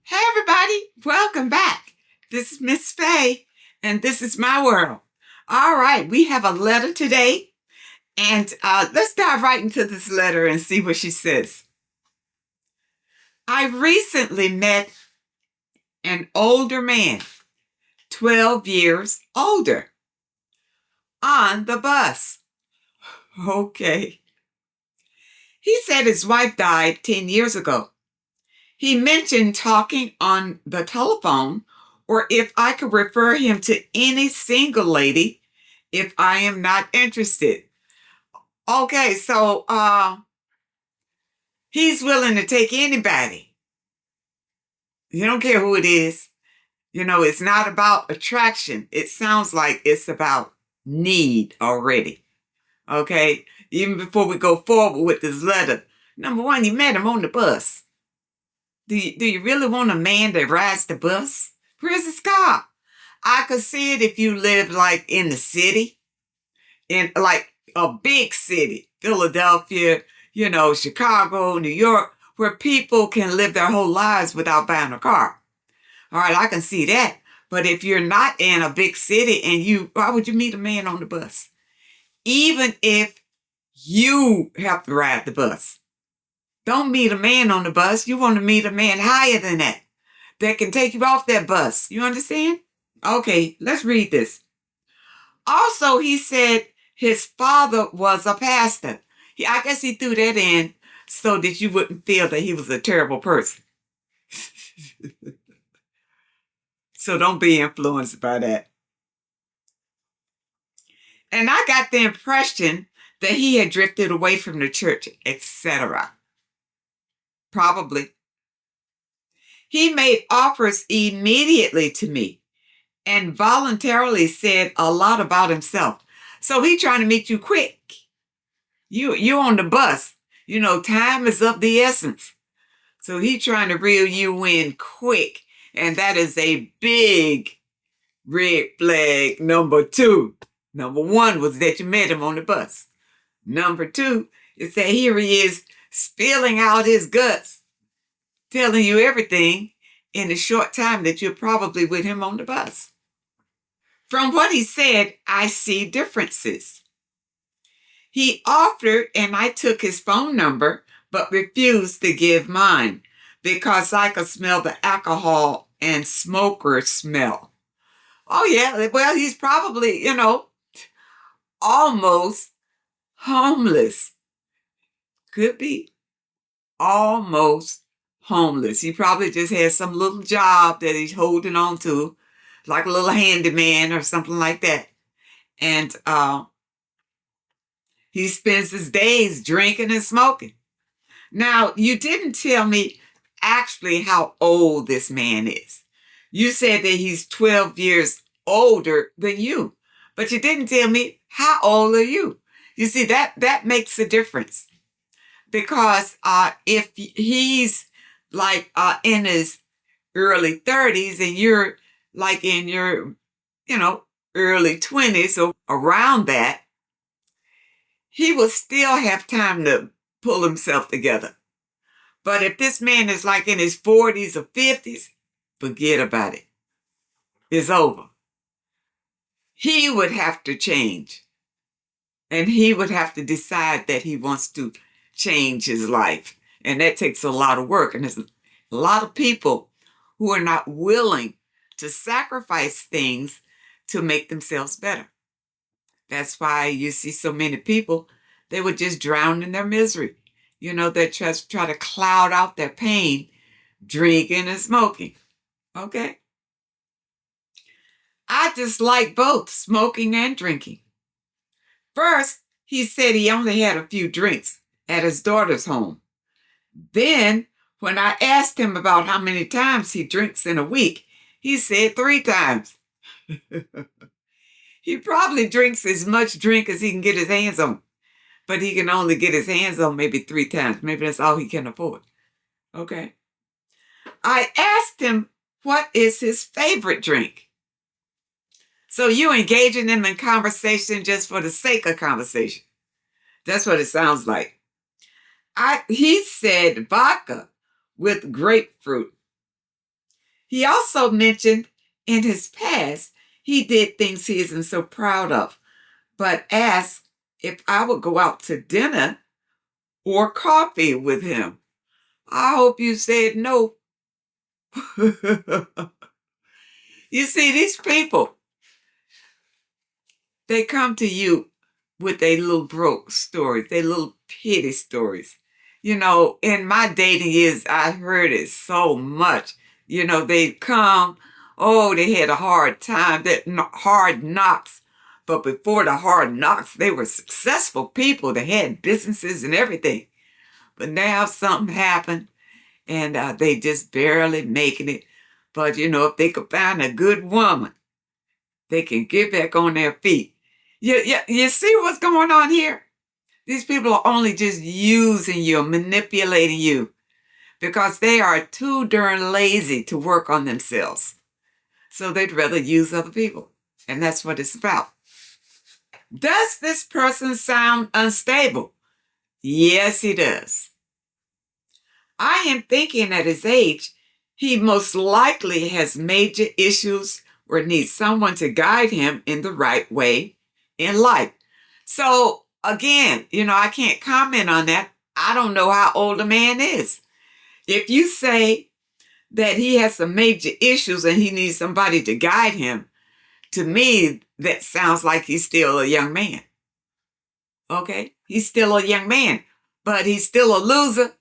Hey everybody, welcome back. This is Miss Faye, and this is my world. All right, we have a letter today, and let's dive right into this letter and see what she says. I recently met an older man, 12 years older, on the bus. Okay. He said his wife died 10 years ago. He mentioned talking on the telephone or if I could refer him to any single lady if I am not interested. Okay, so he's willing to take anybody. You don't care who it is. It's not about attraction. It sounds like it's about need already. Okay? Even before we go forward with this letter, number one, you met him on the bus. Do you really want a man that rides the bus? Where's his car? I could see it if you live like in the city, in like a big city, Philadelphia, Chicago, New York, where people can live their whole lives without buying a car. All right, I can see that. But if you're not in a big city why would you meet a man on the bus? Even if you have to ride the bus. Don't meet a man on the bus. You want to meet a man higher than that can take you off that bus. You understand? Okay, let's read this. Also, he said his father was a pastor. I guess he threw that in so that you wouldn't feel that he was a terrible person. So don't be influenced by that. And I got the impression that he had drifted away from the church, etc. Probably. He made offers immediately to me and voluntarily said a lot about himself. So he trying to meet you quick. You on the bus. Time is of the essence. So he trying to reel you in quick. And that is a big red flag number two. Number one was that you met him on the bus. Number two is that here he is spilling out his guts, telling you everything in the short time that you're probably with him on the bus. From what he said, I see differences. He offered and I took his phone number, but refused to give mine because I could smell the alcohol and smoker smell. Oh, yeah. Well, he's probably, almost homeless. Could be almost homeless. He probably just has some little job that he's holding on to, like a little handyman or something like that. And he spends his days drinking and smoking. Now, you didn't tell me actually how old this man is. You said that he's 12 years older than you, but you didn't tell me how old are you. You see, that makes a difference. Because if he's like in his early 30s and you're like in your, early 20s or around that, he will still have time to pull himself together. But if this man is like in his 40s or 50s, forget about it. It's over. He would have to change. And he would have to decide that he wants to change his life. And that takes a lot of work. And there's a lot of people who are not willing to sacrifice things to make themselves better. That's why you see so many people, they would just drown in their misery. They try to cloud out their pain, drinking and smoking. Okay? I dislike both smoking and drinking. First, he said he only had a few drinks at his daughter's home. Then, when I asked him about how many times he drinks in a week, he said 3 times. He probably drinks as much drink as he can get his hands on, but he can only get his hands on maybe 3 times. Maybe that's all he can afford. Okay. I asked him what is his favorite drink. So you engaging him in conversation just for the sake of conversation. That's what it sounds like. He said vodka with grapefruit. He also mentioned in his past he did things he isn't so proud of, but asked if I would go out to dinner or coffee with him. I hope you said no. You see, these people, they come to you with their little broke stories, their little pity stories. In my dating years, I heard it so much. They'd come, oh, they had a hard time, hard knocks. But before the hard knocks, they were successful people. They had businesses and everything. But now something happened and they just barely making it. But, if they could find a good woman, they can get back on their feet. You see what's going on here? These people are only just using you, manipulating you, because they are too darn lazy to work on themselves. So they'd rather use other people. And that's what it's about. Does this person sound unstable? Yes, he does. I am thinking at his age, he most likely has major issues or needs someone to guide him in the right way in life. So again, I can't comment on that. I don't know how old a man is. If you say that he has some major issues and he needs somebody to guide him, to me, that sounds like he's still a young man. Okay? He's still a young man, but he's still a loser.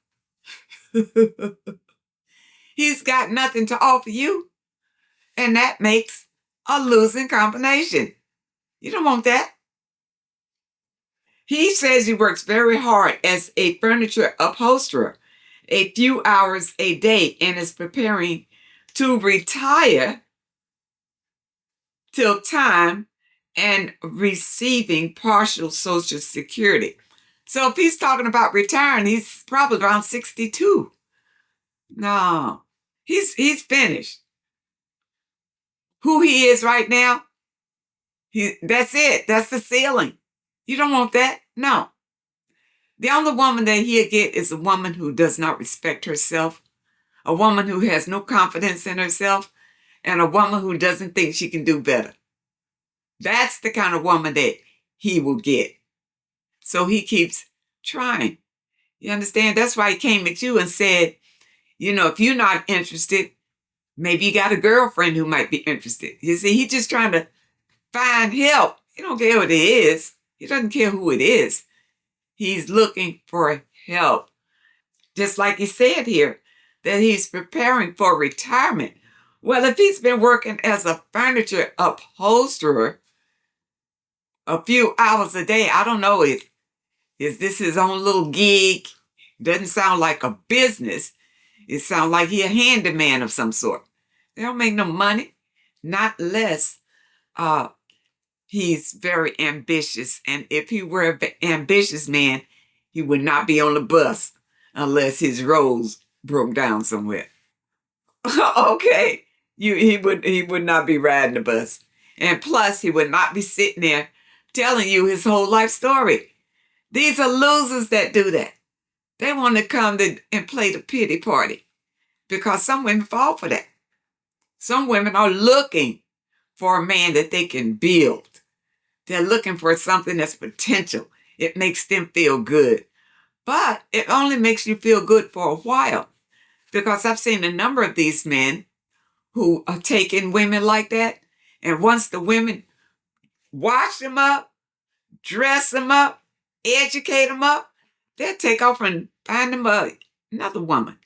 He's got nothing to offer you, and that makes a losing combination. You don't want that. He says he works very hard as a furniture upholsterer, a few hours a day, and is preparing to retire till time and receiving partial Social Security. So if he's talking about retiring, he's probably around 62. No, he's finished. Who he is right now, that's it. That's the ceiling. You don't want that? No. The only woman that he'll get is a woman who does not respect herself, a woman who has no confidence in herself, and a woman who doesn't think she can do better. That's the kind of woman that he will get. So he keeps trying. You understand? That's why he came at you and said, if you're not interested, maybe you got a girlfriend who might be interested. You see, he's just trying to find help. He don't care what it is. He doesn't care who it is. He's looking for help. Just like he said here, that he's preparing for retirement. Well, if he's been working as a furniture upholsterer a few hours a day, I don't know, is this his own little gig? Doesn't sound like a business. It sounds like he's a handyman of some sort. They don't make no money, not less. He's very ambitious. And if he were an ambitious man, he would not be on the bus unless his roads broke down somewhere. Okay. He would not be riding the bus. And plus, he would not be sitting there telling you his whole life story. These are losers that do that. They want to come and play the pity party because some women fall for that. Some women are looking for a man that they can build. They're looking for something that's potential. It makes them feel good. But it only makes you feel good for a while, because I've seen a number of these men who are taking women like that. And once the women wash them up, dress them up, educate them up, they'll take off and find them another woman.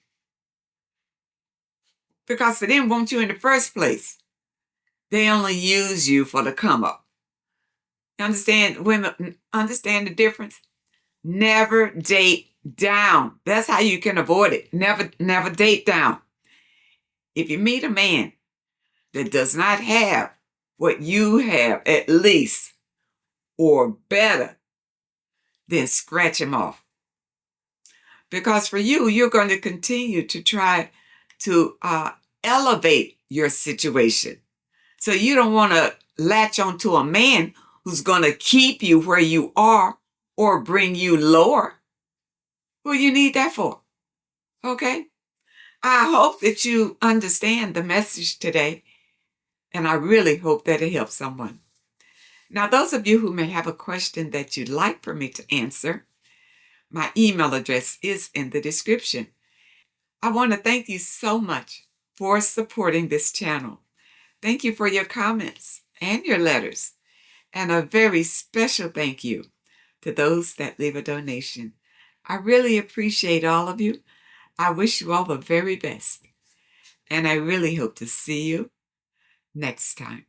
Because they didn't want you in the first place. They only use you for the come up. You understand? Women understand the difference? Never date down. That's how you can avoid it. Never date down. If you meet a man that does not have what you have, at least, or better, then scratch him off. Because for you, you're going to continue to try to elevate your situation. So you don't want to latch onto a man who's going to keep you where you are or bring you lower. What do you need that for? Okay? I hope that you understand the message today, and I really hope that it helps someone. Now, those of you who may have a question that you'd like for me to answer, my email address is in the description. I want to thank you so much for supporting this channel. Thank you for your comments and your letters, and a very special thank you to those that leave a donation. I really appreciate all of you. I wish you all the very best, and I really hope to see you next time.